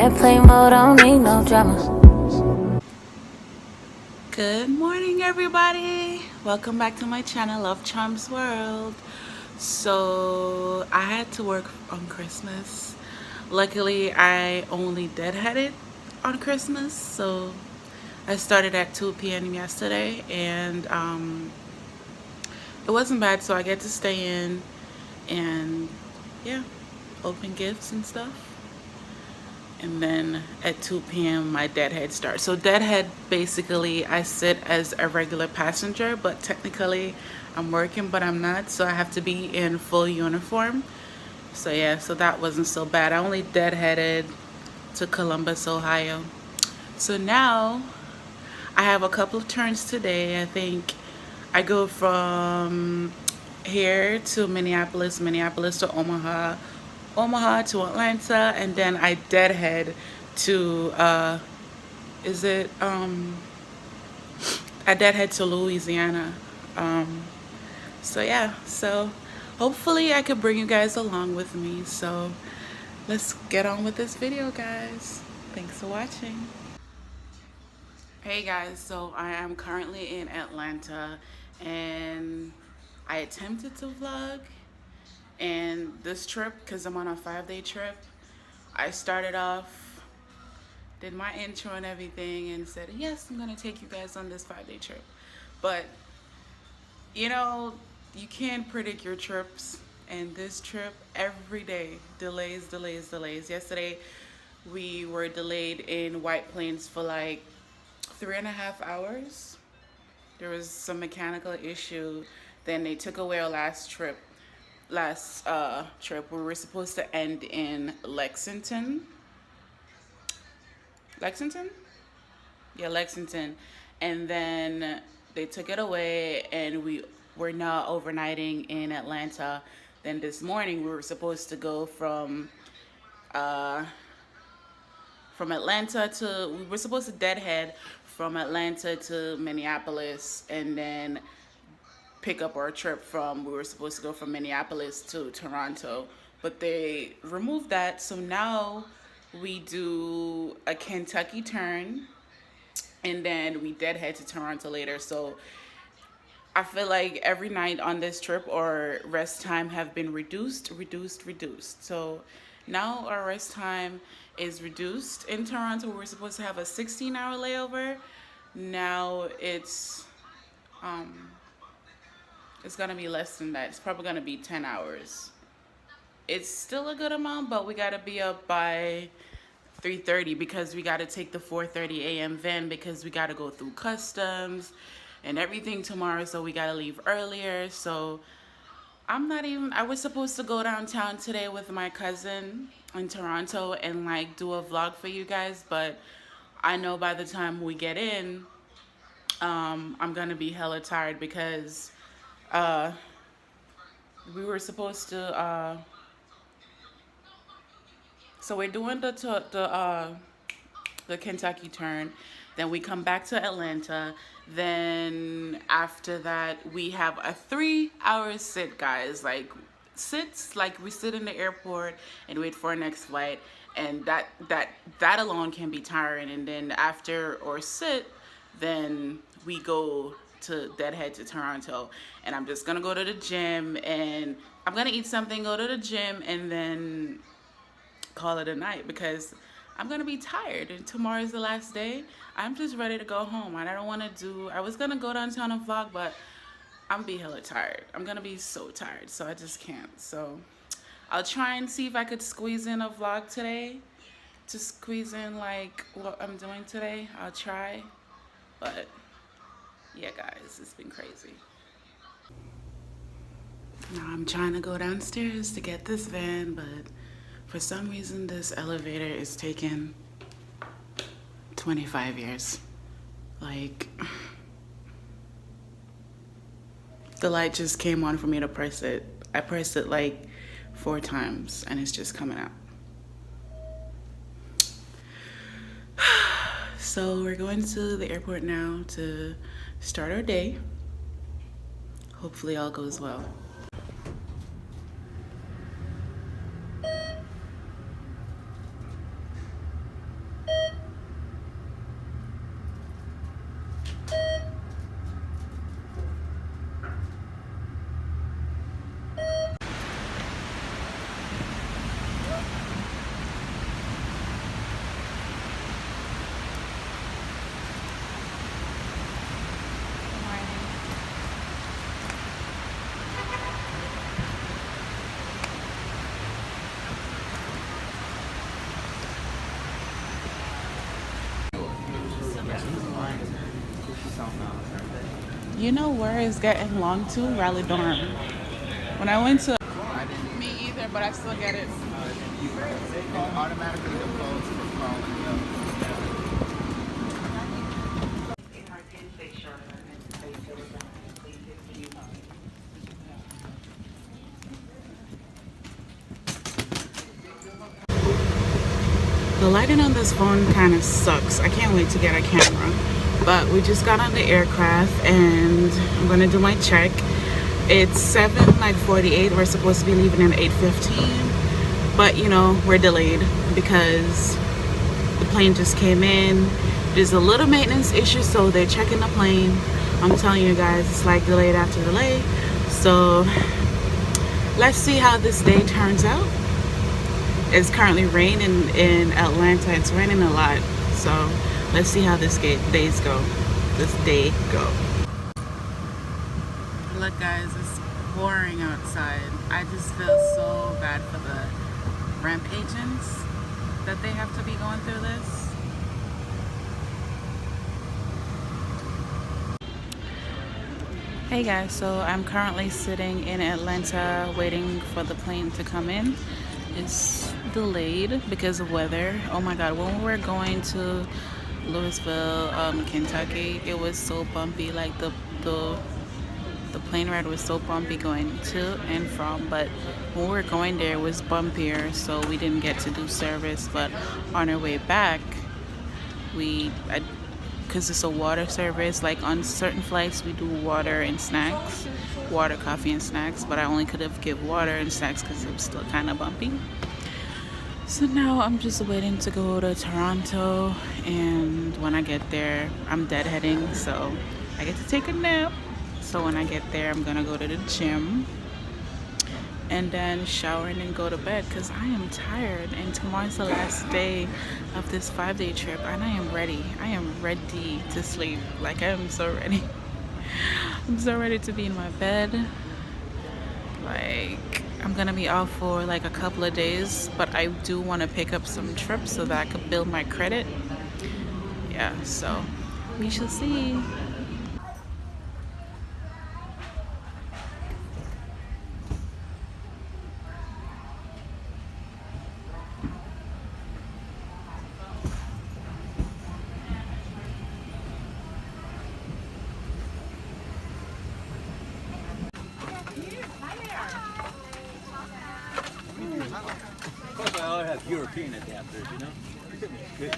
airplane mode, I don't need no drama. Good morning, everybody. Welcome back to my channel, Love Charms World. So I had to work on Christmas. Luckily, I only deadheaded on Christmas, so I started at 2 p.m. yesterday, and it wasn't bad. So I get to stay in and yeah, open gifts and stuff. And then at 2 p.m. my deadhead starts. So deadhead, basically I sit as a regular passenger, but technically I'm working, but I'm not, so I have to be in full uniform. So yeah, so that wasn't so bad. I only deadheaded to Columbus, Ohio. So now I have a couple of turns today. I think I go from here to Minneapolis, Minneapolis to Omaha, Omaha to Atlanta, and then I deadhead to I deadhead to Louisiana. So yeah, so hopefully I could bring you guys along with me. So let's get on with this video, guys. Thanks for watching. Hey guys, so I am currently in Atlanta and I attempted to vlog. And this trip, because I'm on a 5-day trip, I started off, did my intro and everything, and said, yes, I'm going to take you guys on this 5-day trip. But, you know, you can't predict your trips. And this trip, every day, delays, delays, delays. Yesterday, we were delayed in White Plains for like 3.5 hours. There was some mechanical issue. Then they took away our last trip we were supposed to end in Lexington, yeah, Lexington, and then they took it away and we were now overnighting in Atlanta. Then this morning we were supposed to go from Atlanta to, we were supposed to deadhead from Atlanta to Minneapolis, and then pick up our trip from, we were supposed to go from Minneapolis to Toronto, but they removed that. So now we do a Kentucky turn and then we deadhead to Toronto later. So I feel like every night on this trip our rest time have been reduced. So now our rest time is reduced. In Toronto we were supposed to have a 16-hour layover. Now it's gonna be less than that. It's probably gonna be 10 hours. It's still a good amount, but we gotta be up by 3:30 because we gotta take the 4:30 a.m. van because we gotta go through customs and everything tomorrow, so we gotta leave earlier. So I was supposed to go downtown today with my cousin in Toronto and like do a vlog for you guys, but I know by the time we get in, I'm gonna be hella tired because we were supposed to so we're doing the Kentucky turn, then we come back to Atlanta, then after that we have a 3-hour sit, guys. Like sits, like we sit in the airport and wait for our next flight, and that alone can be tiring. And then after our sit, then we go to deadhead to Toronto, and I'm just gonna go to the gym and I'm gonna eat something, go to the gym, and then call it a night because I'm gonna be tired and tomorrow's the last day. I'm just ready to go home. I was gonna go downtown and vlog, but I'm be hella tired. I'm gonna be so tired, so I just can't. So I'll try and see if I could squeeze in a vlog today, to squeeze in like what I'm doing today. I'll try, but yeah, guys, it's been crazy. Now I'm trying to go downstairs to get this van, but for some reason this elevator is taking 25 years. Like, the light just came on for me to press it. I pressed it like 4 times and it's just coming out. So we're going to the airport now to start our day. Hopefully all goes well. You know where it's getting long to? Raleigh Dorm. When I went to... Me either, but I still get it. The lighting on this phone kind of sucks. I can't wait to get a camera. But we just got on the aircraft and I'm gonna do my check. It's 7:48. We're supposed to be leaving at 8:15. But you know, we're delayed because the plane just came in. There's a little maintenance issue, so they're checking the plane. I'm telling you guys, it's like delayed after delay. So let's see how this day turns out. It's currently raining in Atlanta. It's raining a lot, so let's see how this day go. Look guys, it's pouring outside. I just feel so bad for the ramp agents that they have to be going through this. Hey guys, so I'm currently sitting in Atlanta waiting for the plane to come in. It's delayed because of weather. Oh my god, when we were going to Louisville, Kentucky, it was so bumpy. Like the plane ride was so bumpy going to and from, but when we were going there it was bumpier, so we didn't get to do service. But on our way back, because it's a water service, like on certain flights we do water and snacks, water, coffee and snacks, but I only could have give water and snacks because it was still kind of bumpy. So now I'm just waiting to go to Toronto, and when I get there I'm deadheading, so I get to take a nap. So when I get there I'm gonna go to the gym and then shower and then go to bed because I am tired, and tomorrow's the last day of this 5-day trip and I am ready. I am ready to sleep. Like, I am so ready. I'm so ready to be in my bed. Like, I'm gonna be off for like a couple of days, but I do want to pick up some trips so that I could build my credit. Yeah, so we shall see. Plus, I ought to have European adapters, you know? Good.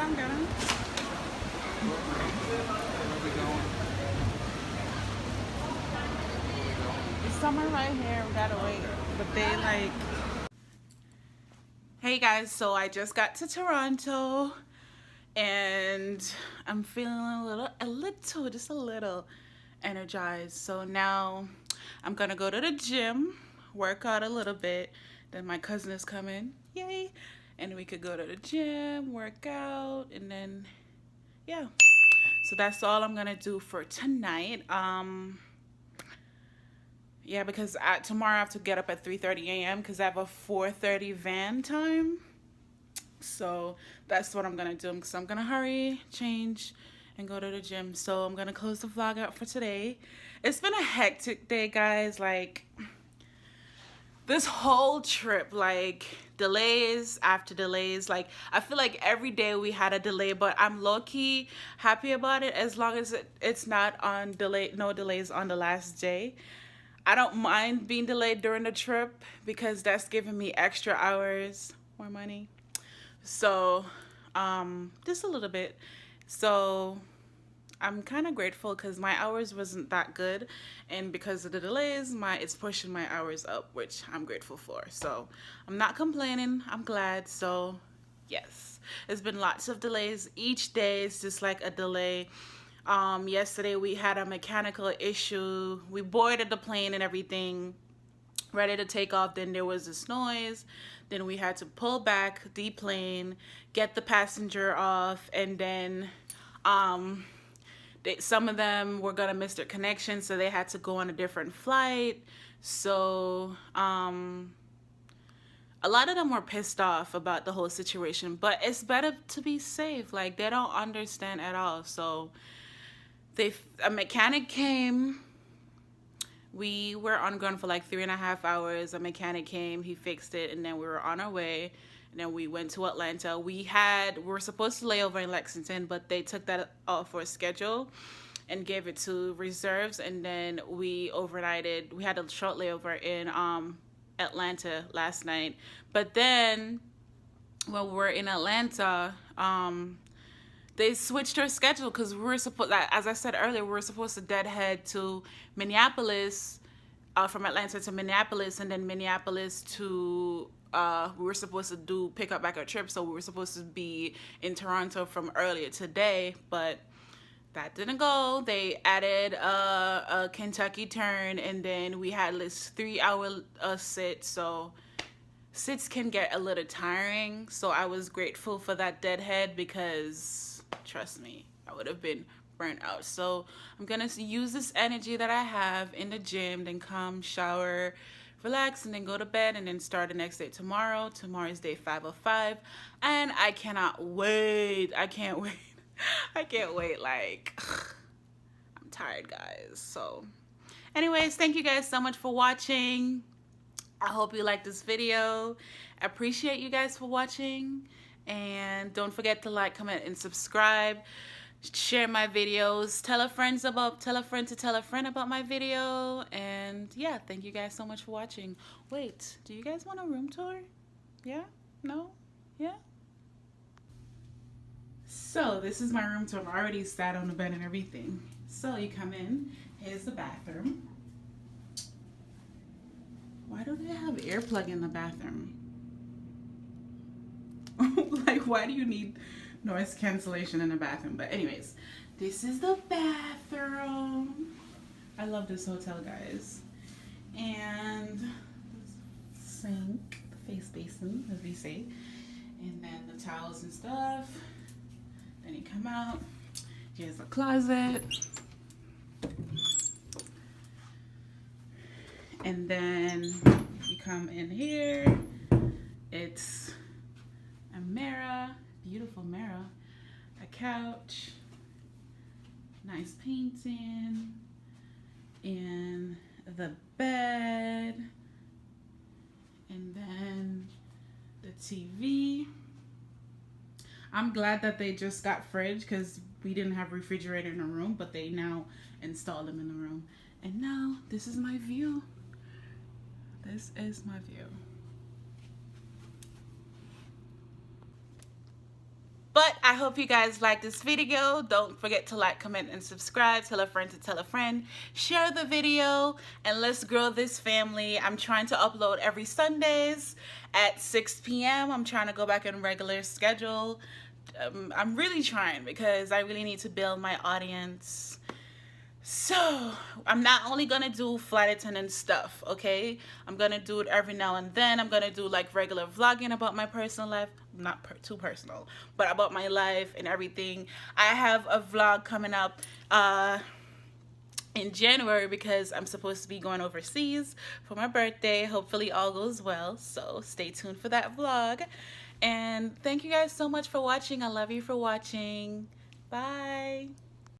him, get him. There's someone right here. We gotta wait. But they like... Hey guys, so I just got to Toronto and I'm feeling just a little energized. So now I'm gonna go to the gym, work out a little bit. Then my cousin is coming, yay! And we could go to the gym, work out, and then yeah. So that's all I'm gonna do for tonight. Yeah, because tomorrow I have to get up at 3:30 a.m. because I have a 4:30 van time. So that's what I'm gonna do, because I'm gonna hurry, change, and go to the gym. So I'm gonna close the vlog out for today. It's been a hectic day, guys. Like, this whole trip, like, delays after delays. Like, I feel like every day we had a delay, but I'm low-key happy about it as long as it's not on no delays on the last day. I don't mind being delayed during the trip because that's giving me extra hours, more money. So, just a little bit. So, I'm kind of grateful because my hours wasn't that good, and because of the delays, it's pushing my hours up, which I'm grateful for. So, I'm not complaining. I'm glad. So, yes, there's been lots of delays. Each day is just like a delay. Yesterday we had a mechanical issue. We boarded the plane and everything, ready to take off. Then there was this noise. Then we had to pull back, deplane, get the passenger off, and then some of them were gonna miss their connection, so they had to go on a different flight. So a lot of them were pissed off about the whole situation, but it's better to be safe. Like, they don't understand at all. So a mechanic came. We were on ground for like 3.5 hours. A mechanic came, he fixed it, and then we were on our way. And then we went to Atlanta. We were supposed to lay over in Lexington, but they took that off for a schedule and gave it to reserves. And then we overnighted. We had a short layover in Atlanta last night. But then when we were in Atlanta, they switched our schedule because we were supposed, as I said earlier, we were supposed to deadhead to Minneapolis, from Atlanta to Minneapolis, and then Minneapolis to, we were supposed to pick up back our trip, so we were supposed to be in Toronto from earlier today, but that didn't go. They added a Kentucky turn, and then we had this 3-hour sit, so sits can get a little tiring. So I was grateful for that deadhead because, trust me, I would have been burnt out. So I'm gonna use this energy that I have in the gym, then come shower, relax, and then go to bed, and then start the next day tomorrow. Tomorrow is day 505, and I cannot wait. I can't wait. I can't wait. Like, I'm tired, guys. So anyways, thank you guys so much for watching. I hope you liked this video. I appreciate you guys for watching. And don't forget to like, comment, and subscribe. Share my videos. Tell a friend to tell a friend about my video. And yeah, thank you guys so much for watching. Wait, do you guys want a room tour? Yeah? No? Yeah? So this is my room tour. I already sat on the bed and everything. So you come in. Here's the bathroom. Why do they have earplug in the bathroom? Like, why do you need noise cancellation in the bathroom? But anyways, this is the bathroom. I love this hotel, guys. And the sink, the face basin, as we say. And then the towels and stuff. Then you come out. Here's the closet. And then you come in here. It's a mirror, beautiful mirror, a couch, nice painting, and the bed, and then the TV. I'm glad that they just got fridge because we didn't have refrigerator in the room, but they now installed them in the room. And now this is my view. This is my view. But I I hope you guys like this video. Don't forget to like, comment, and subscribe. Tell a friend to tell a friend. Share the video, and let's grow this family. I'm trying to upload every Sundays at 6 p.m. I'm trying to go back in regular schedule. I'm really trying because I really need to build my audience. So I'm not only gonna do flight attendant stuff, okay? I'm gonna do it every now and then. I'm gonna do like regular vlogging about my personal life, not too personal, but about my life and everything. I have a vlog coming up in January because I'm supposed to be going overseas for my birthday. Hopefully all goes well, so stay tuned for that vlog. And thank you guys so much for watching. I love you for watching. Bye.